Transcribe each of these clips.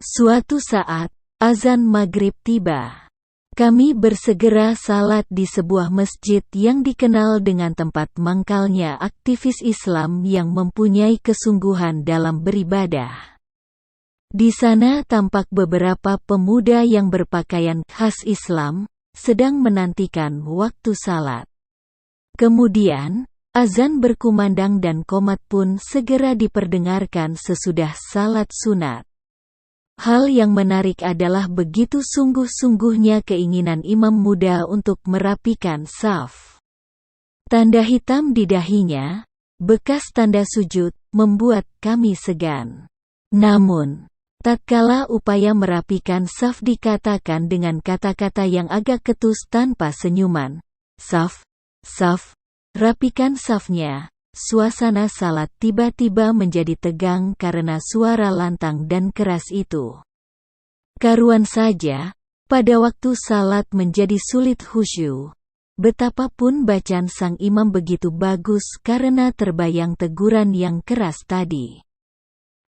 Suatu saat, azan maghrib tiba. Kami bersegera salat di sebuah masjid yang dikenal dengan tempat mangkalnya aktivis Islam yang mempunyai kesungguhan dalam beribadah. Di sana tampak beberapa pemuda yang berpakaian khas Islam, sedang menantikan waktu salat. Kemudian, azan berkumandang dan qomat pun segera diperdengarkan sesudah salat sunat. Hal yang menarik adalah begitu sungguh-sungguhnya keinginan imam muda untuk merapikan saf. Tanda hitam di dahinya, bekas tanda sujud, membuat kami segan. Namun, tatkala upaya merapikan saf dikatakan dengan kata-kata yang agak ketus tanpa senyuman, "Saf, saf, rapikan safnya." Suasana salat tiba-tiba menjadi tegang karena suara lantang dan keras itu. Karuan saja, pada waktu salat menjadi sulit khusyuk. Betapapun bacaan sang imam begitu bagus karena terbayang teguran yang keras tadi.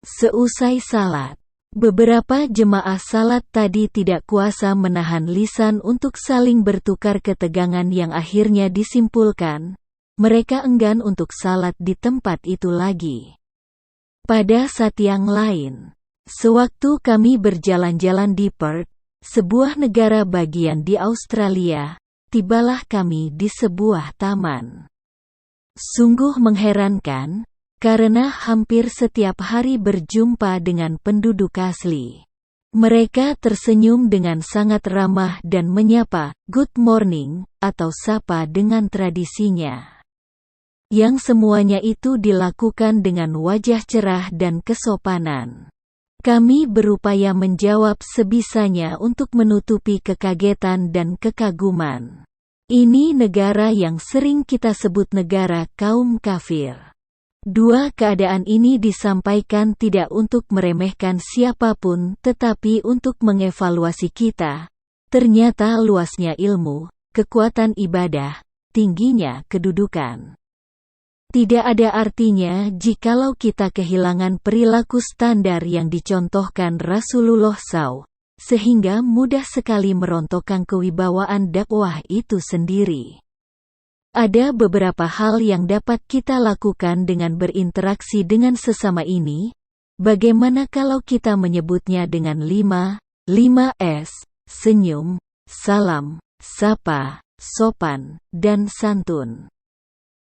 Seusai salat, beberapa jemaah salat tadi tidak kuasa menahan lisan untuk saling bertukar ketegangan yang akhirnya disimpulkan, mereka enggan untuk salat di tempat itu lagi. Pada saat yang lain, sewaktu kami berjalan-jalan di Perth, sebuah negara bagian di Australia, tibalah kami di sebuah taman. Sungguh mengherankan, karena hampir setiap hari berjumpa dengan penduduk asli. Mereka tersenyum dengan sangat ramah dan menyapa, "Good morning," atau sapa dengan tradisinya. Yang semuanya itu dilakukan dengan wajah cerah dan kesopanan. Kami berupaya menjawab sebisanya untuk menutupi kekagetan dan kekaguman. Ini negara yang sering kita sebut negara kaum kafir. Dua keadaan ini disampaikan tidak untuk meremehkan siapapun tetapi untuk mengevaluasi kita. Ternyata luasnya ilmu, kekuatan ibadah, tingginya kedudukan. Tidak ada artinya jikalau kita kehilangan perilaku standar yang dicontohkan Rasulullah SAW, sehingga mudah sekali merontokkan kewibawaan dakwah itu sendiri. Ada beberapa hal yang dapat kita lakukan dengan berinteraksi dengan sesama ini. Bagaimana kalau kita menyebutnya dengan 5S, senyum, salam, sapa, sopan, dan santun.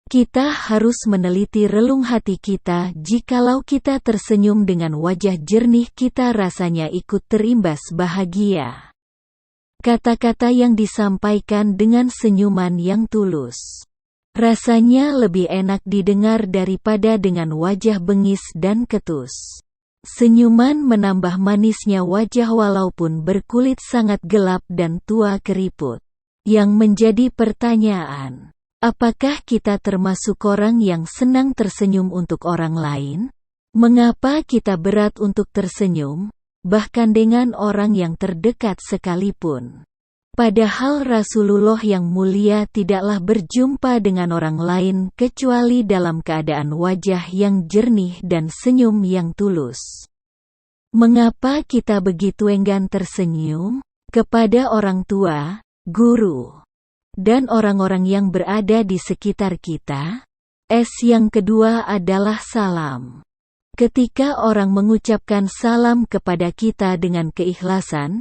Kita harus meneliti relung hati kita. Jikalau kita tersenyum dengan wajah jernih, kita rasanya ikut terimbas bahagia. Kata-kata yang disampaikan dengan senyuman yang tulus, rasanya lebih enak didengar daripada dengan wajah bengis dan ketus. Senyuman menambah manisnya wajah walaupun berkulit sangat gelap dan tua keriput. Yang menjadi pertanyaan, apakah kita termasuk orang yang senang tersenyum untuk orang lain? Mengapa kita berat untuk tersenyum, bahkan dengan orang yang terdekat sekalipun? Padahal Rasulullah yang mulia tidaklah berjumpa dengan orang lain kecuali dalam keadaan wajah yang jernih dan senyum yang tulus. Mengapa kita begitu enggan tersenyum? Kepada orang tua, guru, dan orang-orang yang berada di sekitar kita. Yang kedua adalah salam. Ketika orang mengucapkan salam kepada kita dengan keikhlasan,